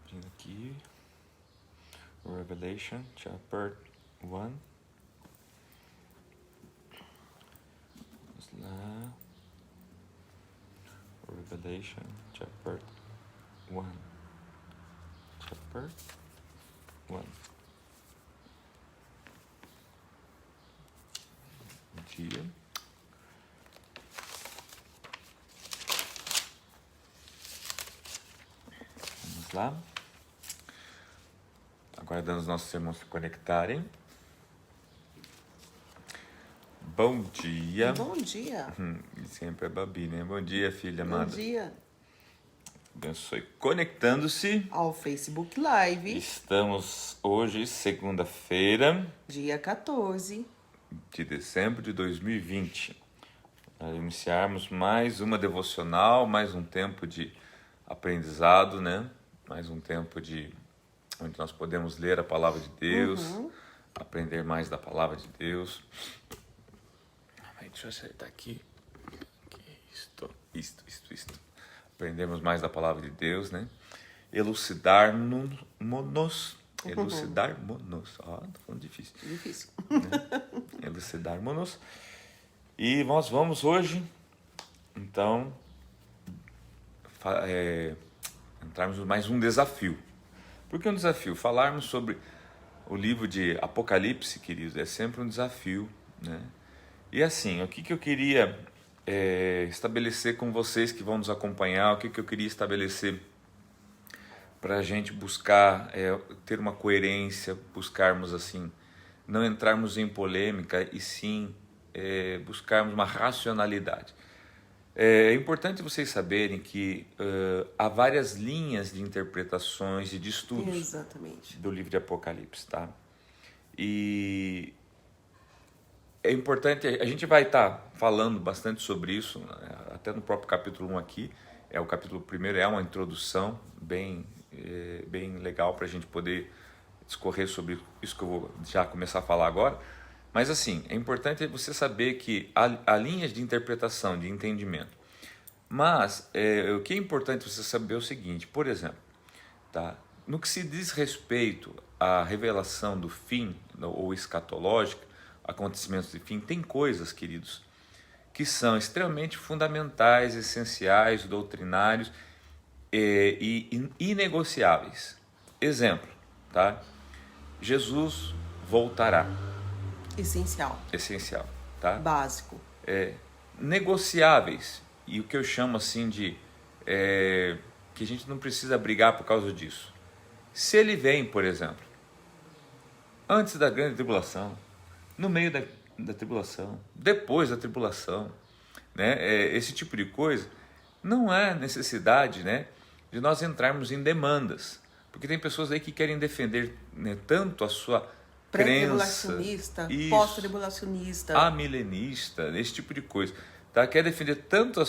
Abrindo aqui. Revelation, chapter 1. Vamos lá. Revelation, chapter 1. Chapter 1. Bom dia. Vamos lá. Aguardando os nossos irmãos se conectarem. Bom dia. Bom dia. E sempre é Babi, né? Bom dia, filha amada. Bom dia. Abençoe. Conectando-se Ao Facebook Live, Estamos hoje, segunda-feira dia 14. de dezembro de 2020. Para iniciarmos mais uma devocional, mais um tempo de aprendizado, né? Mais um tempo onde nós podemos ler a palavra de Deus, aprender mais da palavra de Deus. Deixa eu acertar aqui. Isto. Aprendemos mais da palavra de Deus, né? Elucidarmos. Ó, tô falando difícil. Né? Elucidarmos. E nós vamos hoje, então, entrarmos em mais um desafio. Por que um desafio? Falarmos sobre o livro de Apocalipse, queridos, é sempre um desafio, né? E assim, o que eu queria estabelecer com vocês que vão nos acompanhar, o que eu queria estabelecer para a gente buscar ter uma coerência, buscarmos assim, não entrarmos em polêmica e sim buscarmos uma racionalidade. É importante vocês saberem que há várias linhas de interpretações e de estudos Exatamente. do livro de Apocalipse, tá? E é importante, a gente vai estar falando bastante sobre isso, né? Até no próprio capítulo 1 aqui, o capítulo 1 é uma introdução bem legal para a gente poder discorrer sobre isso que eu vou já começar a falar agora. Mas assim, é importante você saber que há linhas de interpretação, de entendimento. Mas o que é importante você saber é o seguinte, por exemplo, tá? No que se diz respeito à revelação do fim, ou escatológica, acontecimentos de fim, tem coisas, queridos, que são extremamente fundamentais, essenciais, doutrinários e inegociáveis. Exemplo, tá? Jesus voltará. Essencial. Tá? Básico. Negociáveis, e o que eu chamo assim de que a gente não precisa brigar por causa disso. Se ele vem, por exemplo, antes da grande tribulação, no meio da tribulação, depois da tribulação, né? Esse tipo de coisa, não há necessidade, né, de nós entrarmos em demandas, porque tem pessoas aí que querem defender, né, tanto a sua pré-tribulacionista, pós-tribulacionista, amilenista, esse tipo de coisa, tá? Quer defender tanto a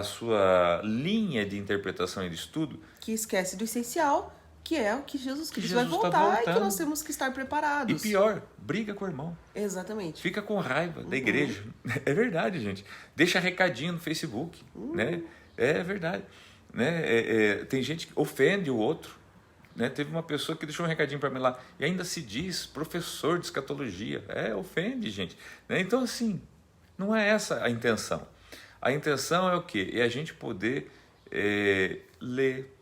sua linha de interpretação e de estudo, que esquece do essencial, que é o que Jesus Cristo vai tá voltar e que nós temos que estar preparados. E pior, briga com o irmão. Exatamente. Fica com raiva da igreja. É verdade, gente. Deixa recadinho no Facebook, né? É verdade. Né? Tem gente que ofende o outro. Né? Teve uma pessoa que deixou um recadinho para mim lá e ainda se diz professor de escatologia. Ofende, gente. Né? Então, assim, não é essa a intenção. A intenção é o quê? É a gente poder ler,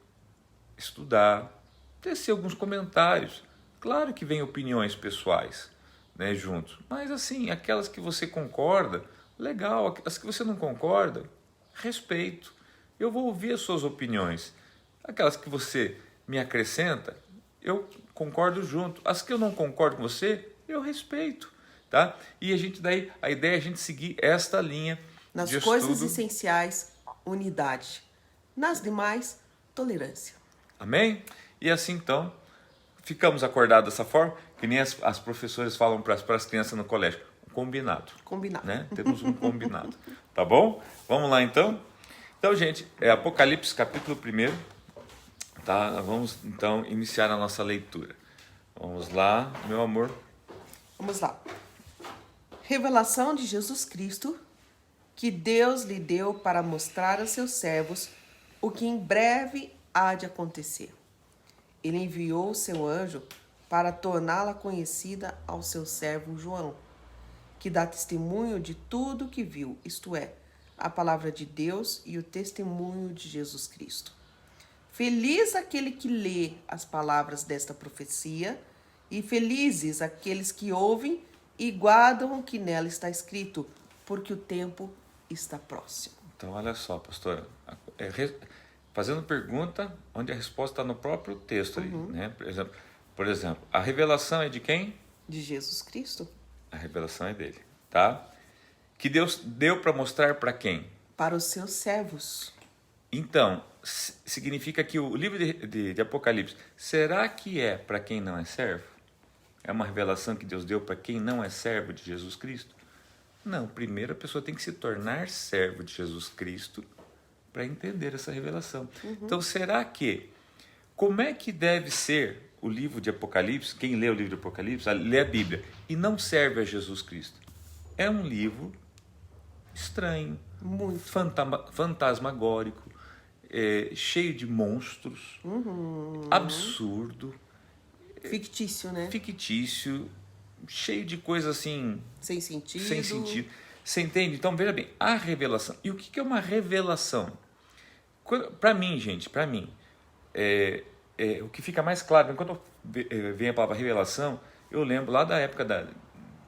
estudar, tecer alguns comentários. Claro que vem opiniões pessoais, né, junto. Mas, assim, aquelas que você concorda, legal. As que você não concorda, respeito. Eu vou ouvir as suas opiniões. Aquelas que você me acrescenta, eu concordo junto. As que eu não concordo com você, eu respeito, tá? E a ideia é a gente seguir esta linha nas de coisas estudo. Essenciais, unidade. Nas demais, tolerância. Amém? E assim, então, ficamos acordados dessa forma, que nem as professoras falam para as crianças no colégio. Combinado. Combinado. Né? Temos um combinado. Tá bom? Vamos lá, então? Então, gente, Apocalipse, capítulo 1. Tá? Vamos então iniciar a nossa leitura. Vamos lá, meu amor. Vamos lá. Revelação de Jesus Cristo, que Deus lhe deu para mostrar a seus servos o que em breve há de acontecer. Ele enviou o seu anjo para torná-la conhecida ao seu servo João, que dá testemunho de tudo o que viu, isto é, a palavra de Deus e o testemunho de Jesus Cristo. Feliz aquele que lê as palavras desta profecia, e felizes aqueles que ouvem e guardam o que nela está escrito, porque o tempo está próximo. Então, olha só, pastora, fazendo pergunta onde a resposta está no próprio texto, aí, né? Por exemplo, a revelação é de quem? De Jesus Cristo. A revelação é dele, tá? Que Deus deu para mostrar para quem? Para os seus servos. Então, significa que o livro de Apocalipse, será que é para quem não é servo? É uma revelação que Deus deu para quem não é servo de Jesus Cristo? Não, primeiro a pessoa tem que se tornar servo de Jesus Cristo para entender essa revelação. Então, será que, como é que deve ser o livro de Apocalipse, quem lê o livro de Apocalipse, lê a Bíblia, e não serve a Jesus Cristo? É um livro estranho, Muito. fantasmagórico, cheio de monstros, absurdo, Fictício, né? fictício, cheio de coisas assim, Sem sentido. sem sentido. Você entende? Então, veja bem, a revelação. E o que é uma revelação? Para mim, gente, para mim, o que fica mais claro, quando vem a palavra revelação, eu lembro lá da época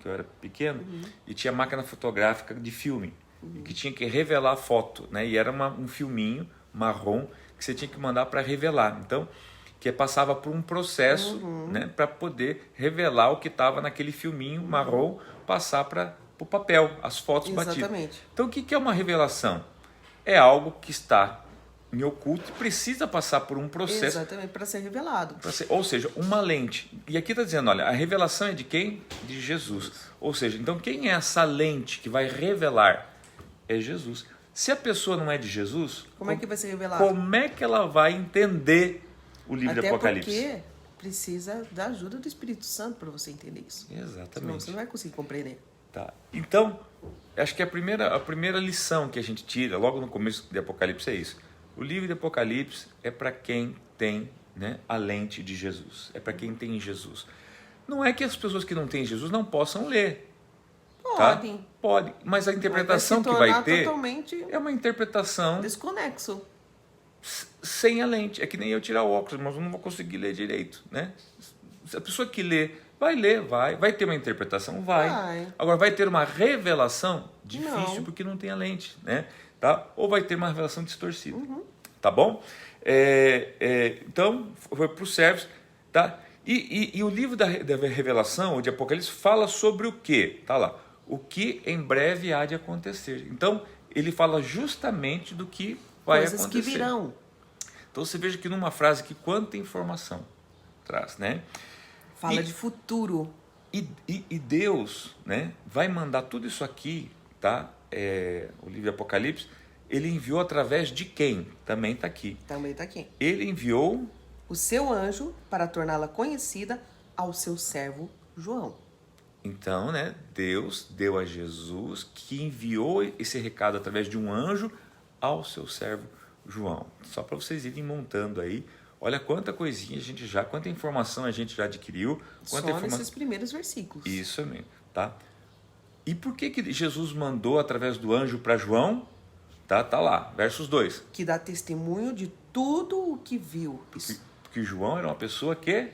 que eu era pequeno, e tinha máquina fotográfica de filme, que tinha que revelar a foto, né? E era um filminho marrom que você tinha que mandar para revelar. Então, que passava por um processo, né, para poder revelar o que estava naquele filminho marrom, passar para o papel, as fotos batidas. Exatamente. Então, o que é uma revelação? É algo que está em oculto e precisa passar por um processo. Exatamente, para ser revelado. Ou seja, uma lente. E aqui está dizendo, olha, a revelação é de quem? De Jesus. Ou seja, então quem é essa lente que vai revelar? É Jesus. Se a pessoa não é de Jesus, Como é que vai ser revelado? como é que ela vai entender o livro de Até Apocalipse? porque precisa da ajuda do Espírito Santo para você entender isso. Senão Exatamente. você não vai conseguir compreender. Tá. Então, acho que a primeira lição que a gente tira logo no começo de Apocalipse é isso. O livro de Apocalipse é para quem tem, né, a lente de Jesus. É para quem tem Jesus. Não é que as pessoas que não têm Jesus não possam ler. Podem. Tá? Pode. Mas a interpretação Mas que vai se vai tornar ter totalmente é uma interpretação desconexo. sem a lente. É que nem eu tirar o óculos, mas eu não vou conseguir ler direito, né? Se a pessoa que lê, vai ler, vai ter uma interpretação, vai. Agora, vai ter uma revelação? Difícil, Não. porque não tem a lente, né? Tá? Ou vai ter uma revelação distorcida, tá bom? Então, foi para os servos, tá? E o livro da Revelação, ou de Apocalipse, fala sobre o quê? Tá lá. O que em breve há de acontecer. Então, ele fala justamente do que vai Coisas acontecer. que virão. Então, você veja que numa frase que quanta informação traz, né? Fala de futuro. E Deus, né, vai mandar tudo isso aqui, tá? O livro de Apocalipse, ele enviou através de quem? Também está aqui. Também está aqui. Ele enviou O seu anjo para torná-la conhecida ao seu servo João. Então, né, Deus deu a Jesus, que enviou esse recado através de um anjo ao seu servo João. Só para vocês irem montando aí. Olha quanta coisinha quanta informação a gente já adquiriu. Só nesses primeiros versículos. Isso mesmo, tá? E por que Jesus mandou através do anjo para João? Tá lá, versos 2. Que dá testemunho de tudo o que viu. Porque João era uma pessoa que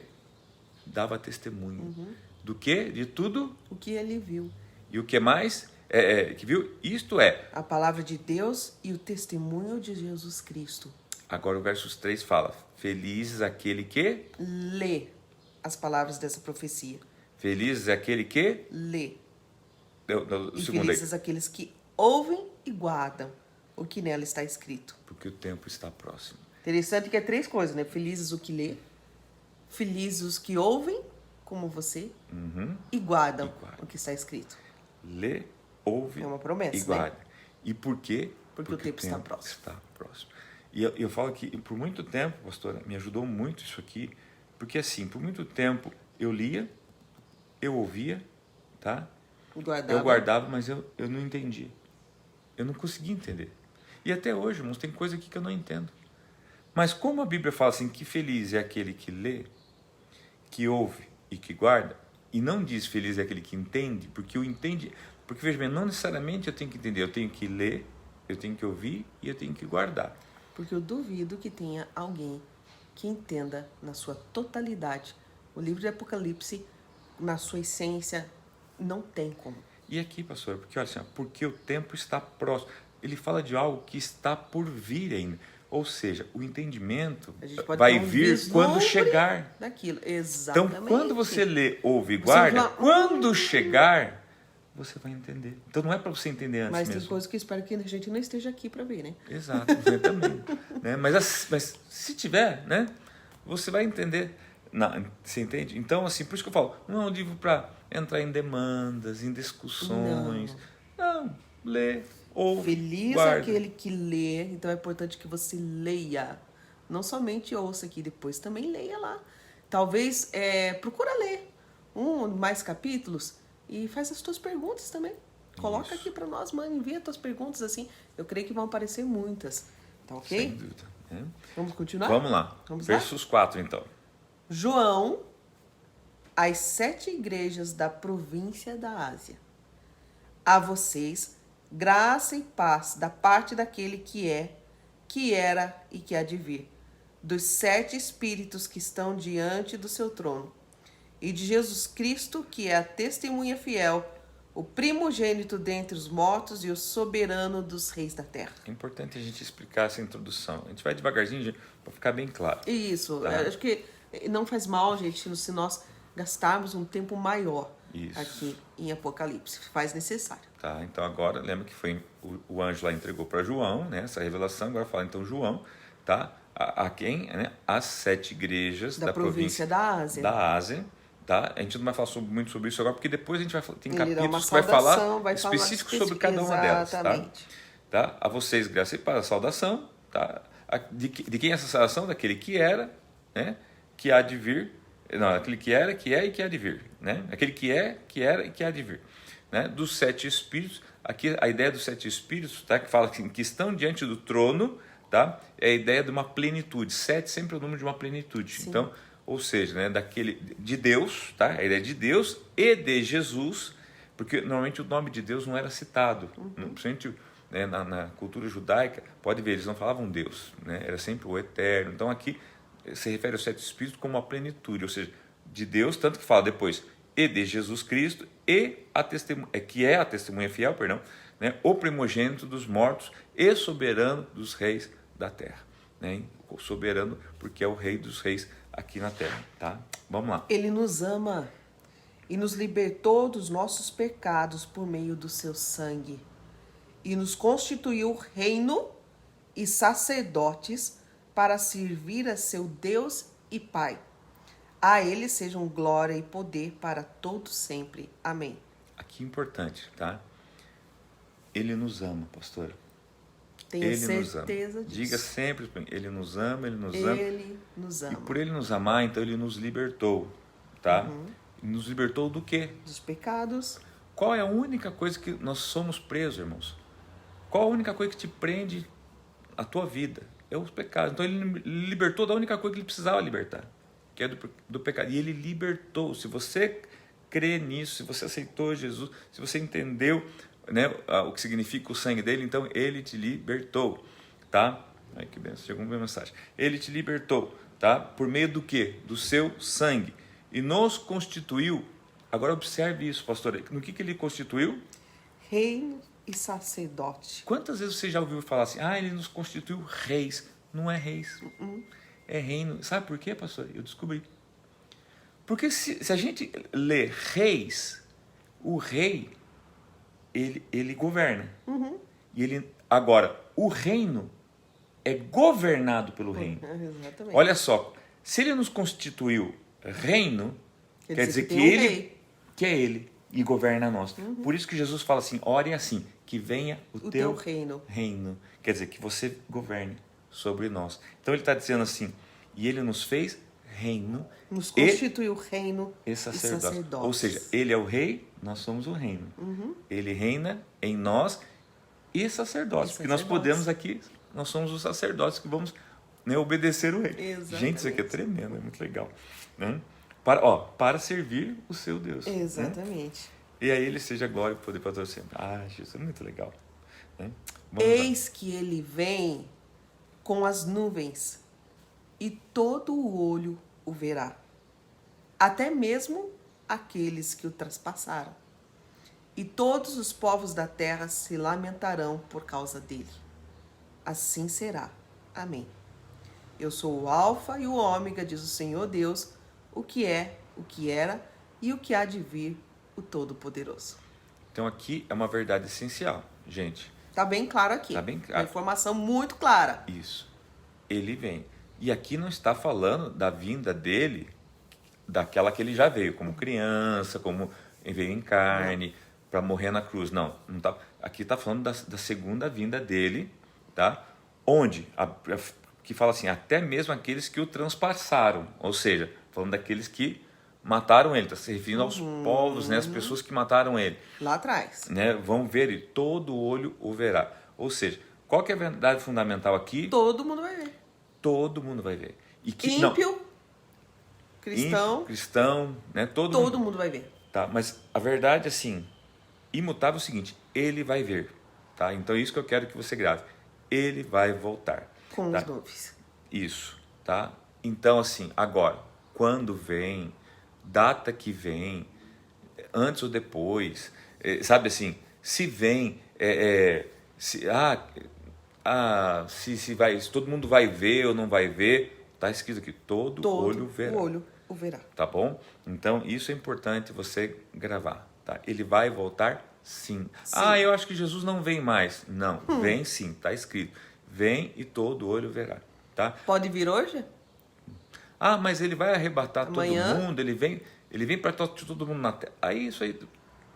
dava testemunho. Do quê? De tudo. O que ele viu. E o que mais? Que viu? Isto é. A palavra de Deus e o testemunho de Jesus Cristo. Agora o versos 3 fala: felizes aquele que lê as palavras dessa profecia. Felizes aquele que lê. E felizes aqueles que ouvem e guardam o que nela está escrito. Porque o tempo está próximo. Interessante que é 3 coisas, né? Felizes o que lê, felizes os que ouvem, como você, e guardam o que está escrito. Lê, ouve, é uma promessa, e guarda. Né? E por quê? Porque o tempo está próximo. Está próximo. E eu falo que por muito tempo, pastora, me ajudou muito isso aqui, porque assim, por muito tempo eu lia, eu ouvia, tá? Eu guardava, mas eu não entendia. Eu não conseguia entender. E até hoje, irmãos, tem coisa aqui que eu não entendo. Mas como a Bíblia fala assim, que feliz é aquele que lê, que ouve e que guarda, e não diz feliz é aquele que entende, porque o entende, porque veja bem, não necessariamente eu tenho que entender, eu tenho que ler, eu tenho que ouvir e eu tenho que guardar. Porque eu duvido que tenha alguém que entenda na sua totalidade o livro de Apocalipse, na sua essência, não tem como. E aqui, pastor, porque olha assim, porque o tempo está próximo. Ele fala de algo que está por vir ainda. Ou seja, o entendimento vai vir quando chegar. Daquilo, exatamente. Então, quando você lê, ouve e guarda, quando chegar, você vai entender. Então, não é para você entender antes mesmo. Mas tem coisas que eu espero que a gente não esteja aqui para ver, né? Exato, eu também. Né? Mas se tiver, né, você vai entender. Não, você entende? Então, assim, por isso que eu falo, não é um livro para entrar em demandas, em discussões. Não, lê, ouve, Feliz guarda. é aquele que lê, então é importante que você leia. Não somente ouça aqui, depois também leia lá. Talvez procura ler mais capítulos e faz as tuas perguntas também. Coloca aqui para nós, mãe, envia as tuas perguntas assim. Eu creio que vão aparecer muitas, tá ok? Sem dúvida. Vamos continuar? Vamos lá. Versos 4, então. João, às 7 igrejas da província da Ásia. A vocês, graça e paz da parte daquele que é, que era e que há de vir, dos 7 espíritos que estão diante do seu trono, e de Jesus Cristo, que é a testemunha fiel, o primogênito dentre os mortos e o soberano dos reis da terra. É importante a gente explicar essa introdução. A gente vai devagarzinho para ficar bem claro. Isso, tá? Acho que não faz mal, gente, se nós gastarmos um tempo maior aqui em Apocalipse. Faz necessário. Tá, então agora, lembra que foi o anjo lá entregou para João, né, essa revelação, agora fala então João, tá? A quem? Né? As 7 igrejas da província da Ásia. Da Ásia, tá? A gente não vai falar muito sobre isso agora, porque depois a gente vai tem capítulos que vai falar específicos sobre cada uma delas, tá? A vocês, graça e paz, a saudação, tá? De quem é essa saudação? Daquele que era, né? Que há de vir, não, aquele que era, que é e que há de vir, né? Aquele que é, que era e que há de vir, né? Dos 7 espíritos, aqui a ideia dos 7 espíritos, tá? Que fala que estão diante do trono, tá? É a ideia de uma plenitude. 7 sempre é o número de uma plenitude. Sim. Então, ou seja, né? De Deus, tá? A ideia de Deus e de Jesus, porque normalmente o nome de Deus não era citado, principalmente, né, na cultura judaica, pode ver, eles não falavam Deus, né? Era sempre o Eterno. Então aqui se refere aos 7 espíritos como uma plenitude, ou seja, de Deus, tanto que fala depois, e de Jesus Cristo, e que é a testemunha fiel, né, o primogênito dos mortos e soberano dos reis da terra. Né? O soberano, porque é o rei dos reis aqui na terra. Tá? Vamos lá. Ele nos ama e nos libertou dos nossos pecados por meio do seu sangue, e nos constituiu reino e sacerdotes para servir a seu Deus e Pai. A ele sejam glória e poder para todos sempre. Amém. Aqui é importante, tá? Ele nos ama, pastora. Tenha certeza disso. Diga sempre, ele nos ama, ele nos ama. Ele nos ama. E por ele nos amar, então ele nos libertou, tá? Nos libertou do quê? Dos pecados. Qual é a única coisa que nós somos presos, irmãos? Qual a única coisa que te prende a tua vida? É os pecados. Então ele libertou da única coisa que ele precisava libertar, que é do pecado. E ele libertou. Se você crê nisso, se você aceitou Jesus, se você entendeu, né, o que significa o sangue dele, então ele te libertou, tá? Ai, que benção, chegou uma mensagem. Ele te libertou, tá? Por meio do quê? Do seu sangue. E nos constituiu. Agora observe isso, pastor. No que ele constituiu? Reino e sacerdote. Quantas vezes você já ouviu falar assim, ele nos constituiu reis? Não é reis, é reino. Sabe por quê, pastor? Eu descobri. Porque se a gente lê reis, o rei, ele governa. E agora, o reino é governado pelo reino. Exatamente. Olha só, se ele nos constituiu reino, quer dizer que ele, que é ele, e governa nós. Por isso que Jesus fala assim, orem assim, que venha o teu reino. Quer dizer, que você governe sobre nós. Então ele está dizendo assim, e ele nos fez reino. Nos constituiu reino e sacerdote. Ou seja, ele é o rei, nós somos o reino. Ele reina em nós e sacerdotes. Porque nós podemos aqui, nós somos os sacerdotes que vamos né, obedecer o rei. Exatamente. Gente, isso aqui é tremendo, é muito legal. Né? Para servir o seu Deus. Exatamente. Né? E a ele seja glória e poder para todos sempre. Jesus, é muito legal. Né? Eis que ele vem com as nuvens, e todo o olho o verá, até mesmo aqueles que o traspassaram. E todos os povos da terra se lamentarão por causa dele. Assim será. Amém. Eu sou o Alfa e o Ômega, diz o Senhor Deus, o que é, o que era e o que há de vir, o Todo-Poderoso. Então aqui é uma verdade essencial, gente. Tá bem claro aqui. Tá bem claro. Uma informação muito clara. Isso. Ele vem. E aqui não está falando da vinda dele, daquela que ele já veio, como criança, como veio em carne, para morrer na cruz. Não tá. Aqui está falando da segunda vinda dele, tá? Onde? Que fala assim, até mesmo aqueles que o transpassaram. Ou seja, falando daqueles que mataram ele. Está se referindo aos povos, né? As pessoas que mataram ele. Lá atrás. Né? Vão ver ele, todo olho o verá. Ou seja, qual que é a verdade fundamental aqui? Todo mundo vai ver. Todo mundo vai ver. E que, ímpio, cristão, cristão, né? Todo mundo vai ver. Tá, mas a verdade, assim, imutável é o seguinte, ele vai ver, tá? Então é isso que eu quero que você grave. Ele vai voltar. Com tá? os nuvens. Isso, tá? Então, assim, agora, quando vem, data que vem, antes ou depois, sabe assim, se vem, se todo mundo vai ver ou não vai ver, tá escrito aqui, todo olho verá. O olho o verá. Tá bom? Então, isso é importante você gravar, tá? Ele vai voltar? Sim. Eu acho que Jesus não vem mais. Não, vem sim, tá escrito. Vem e todo olho verá, tá? Pode vir hoje? Mas ele vai arrebatar amanhã? Todo mundo, ele vem para todo mundo na terra. Isso aí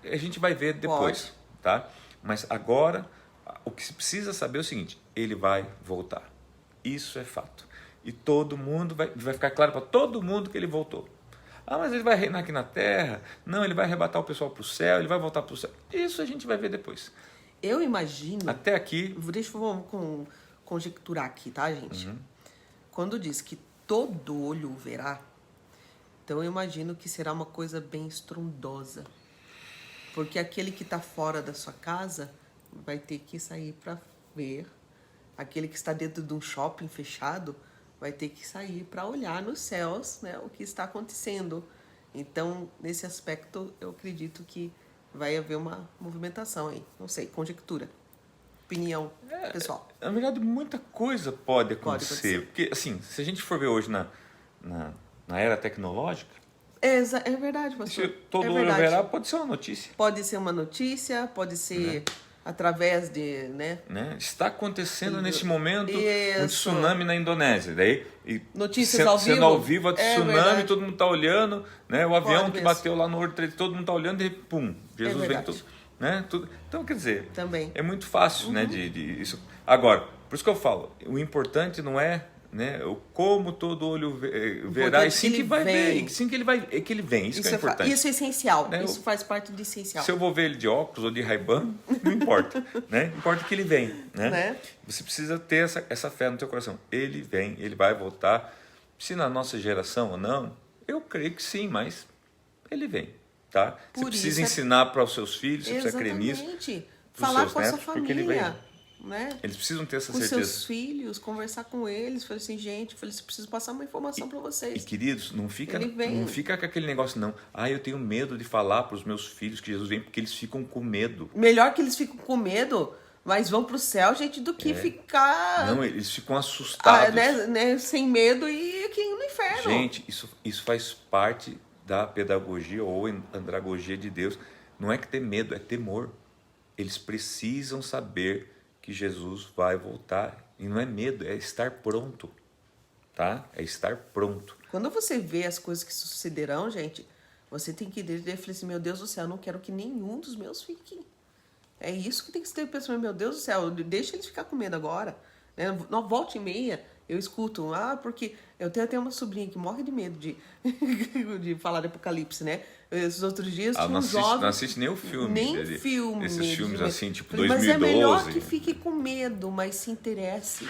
a gente vai ver depois, tá? Mas agora, o que se precisa saber é o seguinte, ele vai voltar. Isso é fato. E todo mundo vai ficar claro para todo mundo que ele voltou. Mas ele vai reinar aqui na terra? Não, ele vai arrebatar o pessoal para o céu, ele vai voltar para o céu. Isso a gente vai ver depois. Eu imagino... Até aqui... Deixa eu conjecturar aqui, tá, gente? Quando diz que todo olho verá, então eu imagino que será uma coisa bem estrondosa. Porque aquele que está fora da sua casa vai ter que sair para ver. Aquele que está dentro de um shopping fechado vai ter que sair para olhar nos céus, né, o que está acontecendo. Então, nesse aspecto, eu acredito que vai haver uma movimentação aí. Não sei, conjectura. Opinião pessoal. Na verdade, muita coisa pode acontecer. Porque, assim, se a gente for ver hoje na era tecnológica... É verdade, pastor. Todo olho verá pode ser uma notícia. Pode ser uma notícia, pode ser... através de, né? Está acontecendo nesse momento Isso. Um tsunami na Indonésia. Daí, notícias ao vivo. Sendo ao vivo, a tsunami, todo mundo está olhando, né? O avião que mesmo. bateu lá no World Trade, todo mundo está olhando e pum, Jesus vem tudo, né? Tudo. Então, quer dizer, também é muito fácil, né? De isso. Agora, por isso que eu falo, o importante não é, né, o como todo olho verá, e sim que vai ver, sim que ele vai, que ele vem. Isso que é importante. Isso é essencial. Né? Isso faz parte do essencial. Se eu vou ver ele de óculos ou de Ray-Ban, não importa, né? Importa que ele vem, né? Você precisa ter essa fé no teu coração. Ele vem, ele vai voltar. Se na nossa geração ou não, eu creio que sim, mas ele vem, tá? Você precisa ensinar para os seus filhos, você precisa crer nisso. Falar com a sua família. Né? Eles precisam ter essa com certeza. Seus filhos, conversar com eles, falar assim, gente, preciso passar uma informação para vocês. E queridos, não fica com aquele negócio não. Eu tenho medo de falar para os meus filhos que Jesus vem, porque eles ficam com medo. Melhor que eles ficam com medo, mas vão pro céu, gente, do que ficar... Não, eles ficam assustados. Né, sem medo e aqui no inferno. Gente, isso faz parte da pedagogia ou andragogia de Deus. Não é que ter medo, é temor. Eles precisam saber que Jesus vai voltar. E não é medo, é estar pronto. Tá? É estar pronto. Quando você vê as coisas que sucederão, gente, você tem que falar assim, meu Deus do céu, eu não quero que nenhum dos meus fique. É isso que tem que ser pensando, meu Deus do céu, deixa eles ficar com medo agora. Né? Na volta e meia, eu escuto, porque eu tenho até uma sobrinha que morre de medo de falar de Apocalipse, né? Esses outros dias tinha um jovem... Não assiste nem o filme. Nem filme. Esses filmes assim, tipo mas 2012. Mas é melhor que fique com medo, mas se interesse.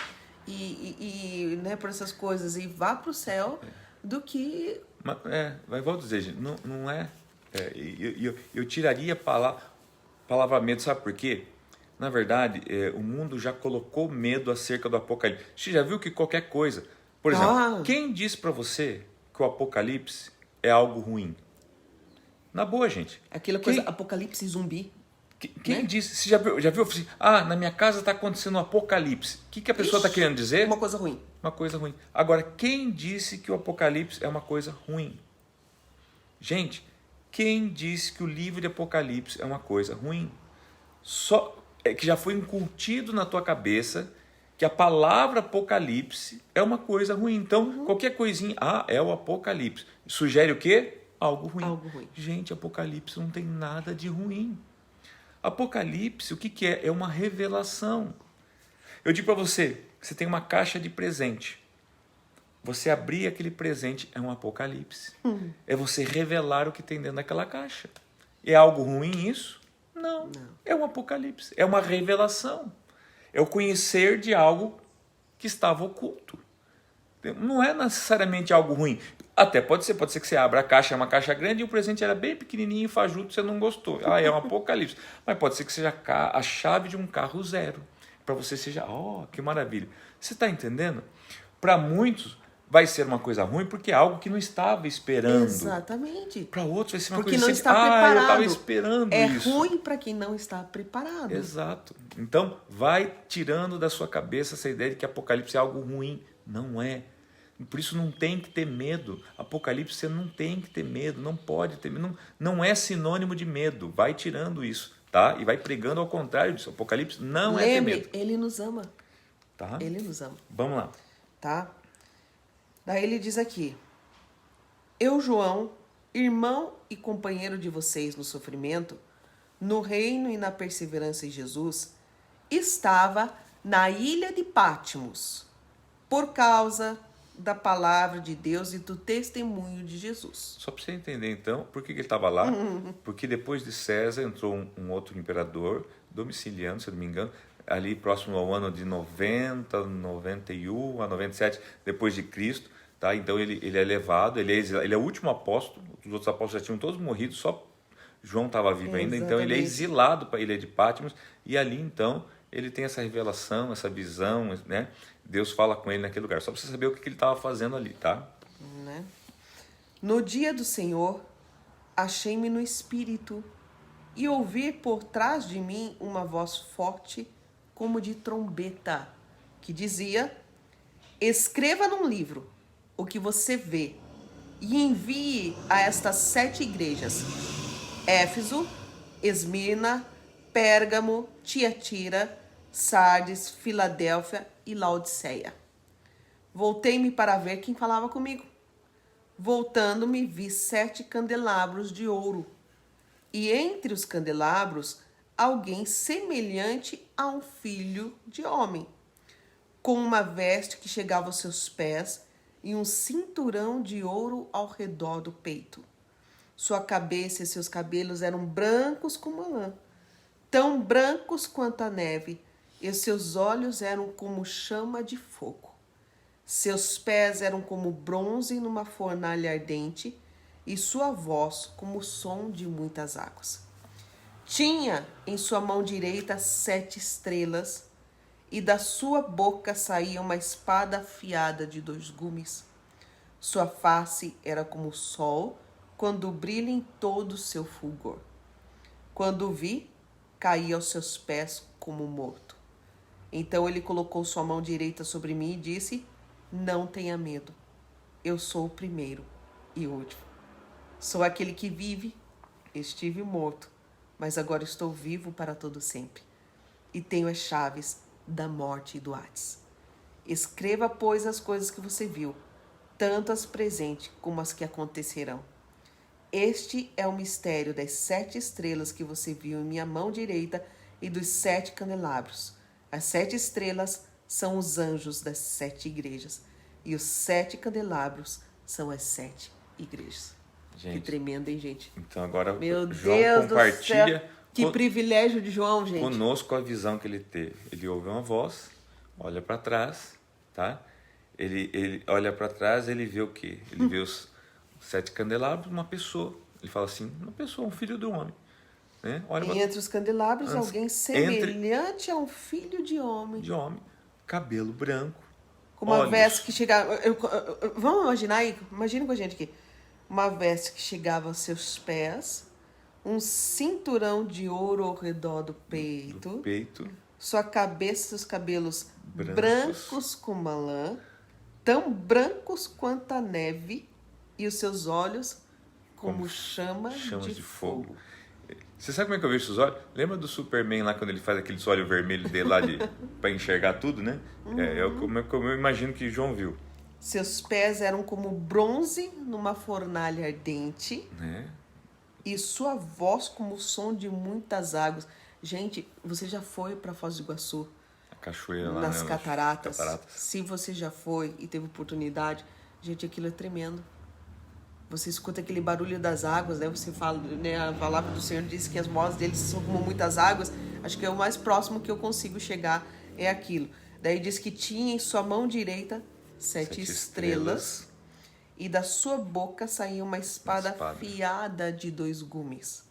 né, por essas coisas e vá para o céu do que... Mas vou dizer, gente, não é... eu tiraria palavramento, sabe por quê? Na verdade, o mundo já colocou medo acerca do Apocalipse. Você já viu que qualquer coisa... Por exemplo, quem disse para você que o Apocalipse é algo ruim? Na boa, gente. Aquela coisa, apocalipse zumbi. Quem né? disse? Você já viu assim, na minha casa está acontecendo um apocalipse. O que a pessoa está querendo dizer? Uma coisa ruim. Uma coisa ruim. Agora, quem disse que o Apocalipse é uma coisa ruim? Gente, quem disse que o livro de Apocalipse é uma coisa ruim? Só que já foi incutido na tua cabeça que a palavra Apocalipse é uma coisa ruim. Então, qualquer coisinha, é o Apocalipse. Sugere o quê? Algo ruim. Algo ruim. Gente, Apocalipse não tem nada de ruim. Apocalipse, o que é? É uma revelação. Eu digo para você, você tem uma caixa de presente. Você abrir aquele presente é um apocalipse. É você revelar o que tem dentro daquela caixa. É algo ruim isso? Não. É um apocalipse. É uma revelação. É o conhecer de algo que estava oculto. Não é necessariamente algo ruim. Até pode ser que você abra a caixa, é uma caixa grande e o presente era bem pequenininho e fajuto, você não gostou. É um apocalipse. Mas pode ser que seja a chave de um carro zero. Para você seja, que maravilha. Você está entendendo? Para muitos vai ser uma coisa ruim porque é algo que não estava esperando. Exatamente. Para outros vai ser uma porque coisa não sempre, está preparado. Eu estava esperando isso. É ruim para quem não está preparado. Exato. Então, vai tirando da sua cabeça essa ideia de que Apocalipse é algo ruim. Não é. Por isso não tem que ter medo. Apocalipse você não tem que ter medo, não pode ter medo. Não é sinônimo de medo. Vai tirando isso, tá? E vai pregando ao contrário disso. Apocalipse não é ter medo. Ele nos ama. Tá? Ele nos ama. Vamos lá. Tá? Daí ele diz aqui: eu, João, irmão e companheiro de vocês no sofrimento, no reino e na perseverança em Jesus, estava na ilha de Patmos, por causa da palavra de Deus e do testemunho de Jesus. Só para você entender então, por que ele estava lá? Porque depois de César entrou um outro imperador, Domiciliano, se eu não me engano, ali próximo ao ano de 90, 91 a 97 depois de Cristo, tá? Então ele é levado, ele é o último apóstolo, os outros apóstolos já tinham todos morrido, só João estava vivo ainda, então ele é exilado para a ilha de Patmos e ali então ele tem essa revelação, essa visão, né? Deus fala com ele naquele lugar, só para você saber o que ele estava fazendo ali, tá? Né? No dia do Senhor, achei-me no Espírito e ouvi por trás de mim uma voz forte como de trombeta, que dizia: escreva num livro o que você vê e envie a estas 7 igrejas: Éfeso, Esmirna, Pérgamo, Tiatira, Sardes, Filadélfia e Laodiceia. Voltei-me para ver quem falava comigo. Voltando-me, vi 7 candelabros de ouro, e entre os candelabros alguém semelhante a um filho de homem, com uma veste que chegava aos seus pés e um cinturão de ouro ao redor do peito. Sua cabeça e seus cabelos eram brancos como a lã, tão brancos quanto a neve, e seus olhos eram como chama de fogo. Seus pés eram como bronze numa fornalha ardente, e sua voz como o som de muitas águas. Tinha em sua mão direita 7 estrelas, e da sua boca saía uma espada afiada de 2 gumes. Sua face era como o sol, quando brilha em todo o seu fulgor. Quando o vi, caí aos seus pés como morto. Então ele colocou sua mão direita sobre mim e disse: não tenha medo, eu sou o primeiro e o último. Sou aquele que vive, estive morto, mas agora estou vivo para todo sempre. E tenho as chaves da morte e do Hades. Escreva, pois, as coisas que você viu, tanto as presentes como as que acontecerão. Este é o mistério das 7 estrelas que você viu em minha mão direita e dos 7 candelabros. As 7 estrelas são os anjos das 7 igrejas, e os 7 candelabros são as 7 igrejas. Gente, que tremendo, hein, gente? Então agora Meu João Deus compartilha do céu. Que privilégio de João, gente. Conosco a visão que ele teve. Ele ouve uma voz, olha para trás tá? Ele olha para trás, ele vê o quê? Ele vê os 7 candelabros, uma pessoa. Ele fala assim, uma pessoa, um filho do homem. Né? Olha E entre os candelabros, alguém semelhante a um filho de homem, cabelo branco, com uma olhos. veste que chegava... vamos imaginar aí? Imagina com a gente aqui. Uma veste que chegava aos seus pés, um cinturão de ouro ao redor do peito, sua cabeça e seus cabelos brancos como a lã, tão brancos quanto a neve, e os seus olhos como chamas de fogo. Você sabe como é que eu vejo esses olhos? Lembra do Superman lá, quando ele faz aquele olho vermelho dele lá para enxergar tudo, né? Como eu imagino que João viu. Seus pés eram como bronze numa fornalha ardente, e sua voz como o som de muitas águas. Gente, você já foi para Foz do Iguaçu? A cachoeira lá, nas né? cataratas. Se você já foi e teve oportunidade, gente, aquilo é tremendo. Você escuta aquele barulho das águas, né? Você fala, né? A palavra do Senhor diz que as vozes deles são como muitas águas. Acho que é o mais próximo que eu consigo chegar é aquilo. Daí diz que tinha em sua mão direita 7 estrelas, e da sua boca saía uma espada afiada de 2 gumes.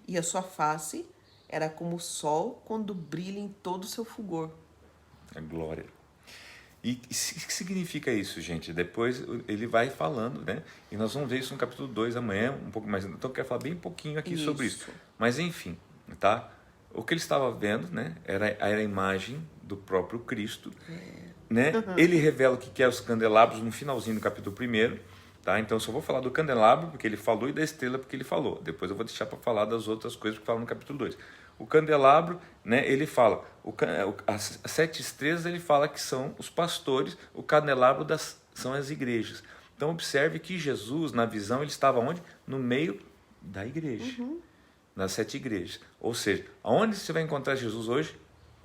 E a sua face era como o sol quando brilha em todo o seu fulgor. A glória. E o que significa isso, gente? Depois ele vai falando, né? E nós vamos ver isso no capítulo 2 amanhã, um pouco mais. Então eu quero falar bem pouquinho aqui sobre isso. Mas enfim, tá? O que ele estava vendo, né? Era a imagem do próprio Cristo, né? Ele revela o que é os candelabros no finalzinho do capítulo 1, tá? Então eu só vou falar do candelabro porque ele falou e da estrela porque ele falou. Depois eu vou deixar para falar das outras coisas que falam no capítulo 2. O candelabro, né, ele fala, as 7 estrelas ele fala que são os pastores, o candelabro são as igrejas. Então observe que Jesus, na visão, ele estava onde? No meio da igreja, nas 7 igrejas. Ou seja, aonde você vai encontrar Jesus hoje?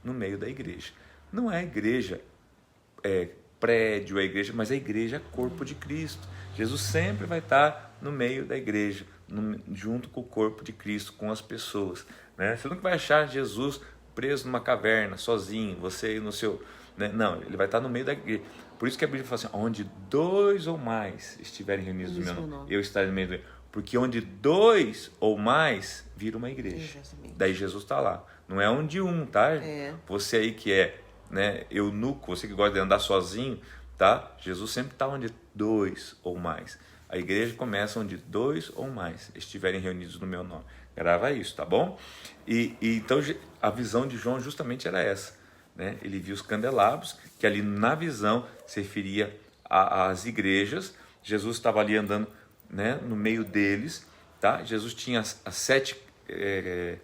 No meio da igreja. Não é a igreja prédio, a igreja, mas a igreja é corpo de Cristo. Jesus sempre vai estar no meio da igreja, junto com o corpo de Cristo, com as pessoas. Né? Você nunca vai achar Jesus preso numa caverna, sozinho, você no seu... Né? Não, ele vai estar no meio da igreja. Por isso que a Bíblia fala assim, onde 2 ou mais estiverem reunidos no meu nome, eu estarei no meio da igreja. Porque onde 2 ou mais, vira uma igreja. Exatamente. Daí Jesus está lá. Não é onde um, tá? Você aí que é, né, eunuco, você que gosta de andar sozinho, tá? Jesus sempre está onde 2 ou mais. A igreja começa onde 2 ou mais estiverem reunidos no meu nome. Grava isso, tá bom? E então a visão de João justamente era essa, né? Ele viu os candelabros, que ali na visão se referia às igrejas. Jesus estava ali andando, né, no meio deles, tá? Jesus tinha as 7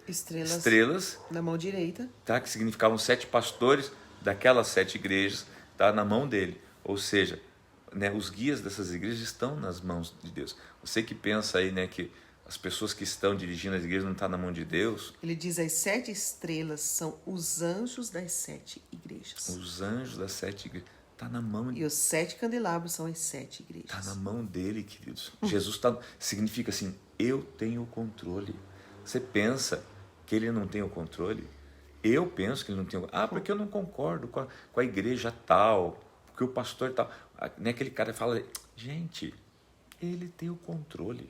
estrelas na mão direita, tá? Que significavam 7 pastores daquelas 7 igrejas, tá? Na mão dele. Ou seja, né, os guias dessas igrejas estão nas mãos de Deus. Você que pensa aí, né, que as pessoas que estão dirigindo as igrejas não estão na mão de Deus. Ele diz as 7 estrelas são os anjos das 7 igrejas. Os anjos das 7 igrejas. Está na mão. E os 7 candelabros são as 7 igrejas. Está na mão dele, queridos. Jesus significa assim, eu tenho o controle. Você pensa que ele não tem o controle? Eu penso que ele não tem o controle. Porque eu não concordo com a igreja tal, porque o pastor tal. Né, aquele cara fala, gente, ele tem o controle.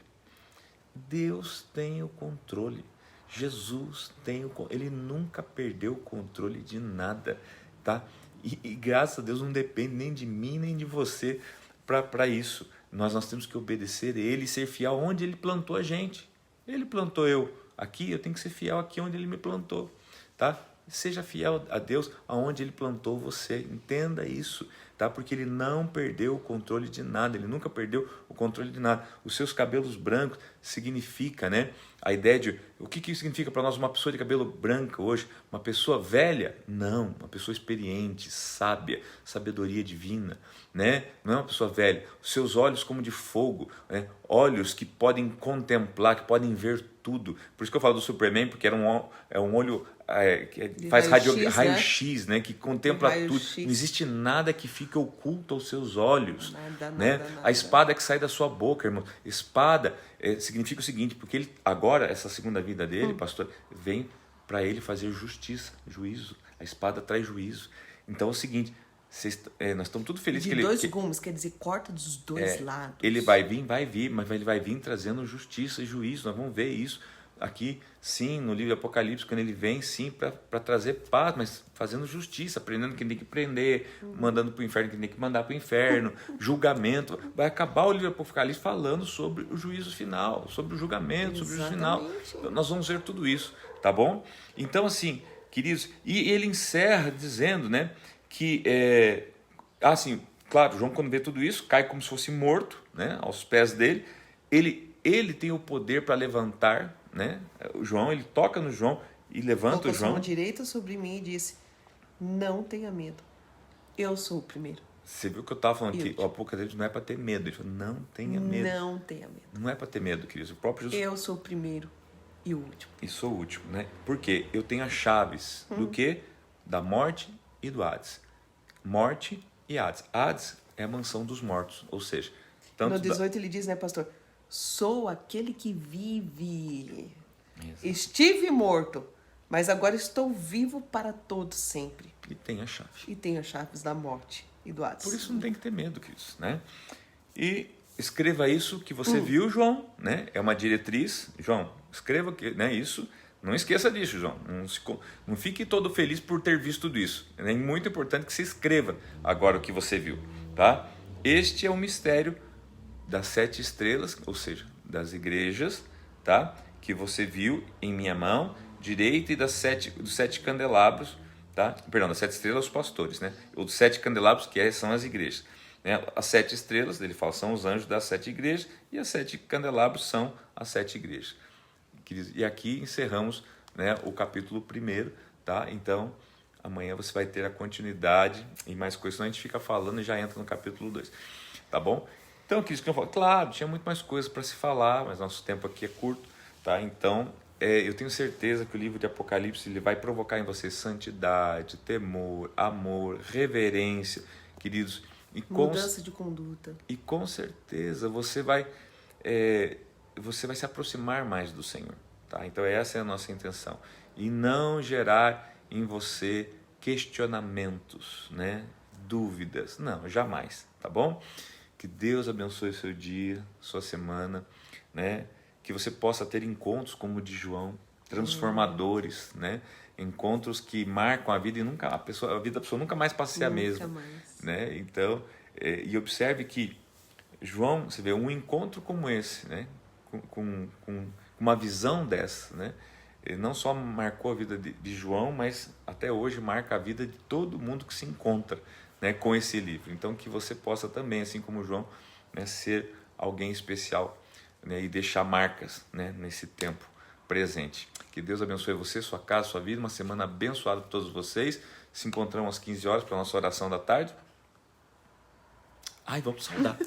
Deus tem o controle. Jesus tem o controle. Ele nunca perdeu o controle de nada, tá? E graças a Deus não depende nem de mim nem de você para isso. Nós temos que obedecer a Ele e ser fiel onde Ele plantou a gente. Ele plantou eu aqui, eu tenho que ser fiel aqui onde Ele me plantou, tá? Seja fiel a Deus aonde Ele plantou você. Entenda isso, tá? Porque Ele não perdeu o controle de nada. Ele nunca perdeu o controle de nada. Os seus cabelos brancos significa, né? A ideia de... O que significa para nós uma pessoa de cabelo branco hoje? Uma pessoa velha? Não. Uma pessoa experiente, sábia, sabedoria divina, né? Não é uma pessoa velha. Os seus olhos como de fogo, né? Olhos que podem contemplar, que podem ver tudo. Por isso que eu falo do Superman, porque era um olho que faz raio-x, né? Que contempla tudo. Não existe nada que fique oculto aos seus olhos. Nada. A espada que sai da sua boca, irmão. Espada significa o seguinte, porque ele agora, essa segunda vida dele, pastor, vem para ele fazer justiça, juízo. A espada traz juízo. Então é o seguinte, nós estamos tudo felizes De que dois gumes, quer dizer, corta dos dois lados. ele vai vir, mas ele vai vir trazendo justiça e juízo. Nós vamos ver isso aqui, sim, no livro de Apocalipse, quando ele vem, sim, para trazer paz, mas fazendo justiça, prendendo quem tem que prender, mandando para o inferno quem tem que mandar para o inferno, julgamento. Vai acabar o livro de Apocalipse falando sobre o juízo final, sobre o julgamento, sobre o juízo final. Então, nós vamos ver tudo isso, tá bom? Então, assim, queridos, e ele encerra dizendo, né, que, assim, claro, João, quando vê tudo isso, cai como se fosse morto, né, aos pés dele. Ele tem o poder para levantar, né? O João, ele toca no João e levanta Colocou o João. sua mão direita sobre mim e disse: não tenha medo, eu sou o primeiro. Você viu que eu estava falando que o Apocalipse não é para ter medo. Ele falou, não tenha medo. Não tenha medo. Não é para ter medo, queridos. O próprio Jesus... Eu sou o primeiro e o último. E sou o último, né? Porque eu tenho as chaves do quê? Da morte e do Hades. Morte e Hades. Hades é a mansão dos mortos, ou seja... No 18 ele diz, né, pastor? Sou aquele que vive. Exato. Estive morto, mas agora estou vivo para todo sempre. E tenho as chaves. E tenho as chaves da morte e do Hades. Por isso não tem que ter medo, queridos, né? E escreva isso que você viu, João, né? É uma diretriz. João, escreva né, isso. Não esqueça disso, João. Não fique todo feliz por ter visto tudo isso. É muito importante que você escreva agora o que você viu, tá? Este é o mistério das 7 estrelas, ou seja, das igrejas, tá? Que você viu em minha mão direita e dos 7 candelabros, tá? Perdão, das 7 estrelas, os pastores, né? Ou dos 7 candelabros, que são as igrejas. Né? As 7 estrelas, ele fala, são os anjos das 7 igrejas, e as 7 candelabros são as 7 igrejas. E aqui encerramos, né, o capítulo 1, tá? Então, amanhã você vai ter a continuidade e mais coisas, senão a gente fica falando e já entra no capítulo 2, tá bom? Então, que eu falo, claro, tinha muito mais coisas para se falar, mas nosso tempo aqui é curto, tá? Então, eu tenho certeza que o livro de Apocalipse ele vai provocar em você santidade, temor, amor, reverência, queridos. E mudança de conduta. E com certeza você vai se aproximar mais do Senhor, tá? Então, essa é a nossa intenção. E não gerar em você questionamentos, né? Dúvidas. Não, jamais, tá bom? Que Deus abençoe o seu dia, sua semana, né? Que você possa ter encontros como o de João, transformadores, né? Encontros que marcam a vida e a vida da pessoa nunca mais passa a ser a mesma, né? Então, e observe que João, você vê um encontro como esse, né? Com uma visão dessa, né? Ele não só marcou a vida de João, mas até hoje marca a vida de todo mundo que se encontra, né, com esse livro. Então, que você possa também, assim como João, né, ser alguém especial, né, e deixar marcas, né, nesse tempo presente. Que Deus abençoe você, sua casa, sua vida. Uma semana abençoada para todos vocês. Se encontramos às 15 horas para a nossa oração da tarde. Vamos saudar.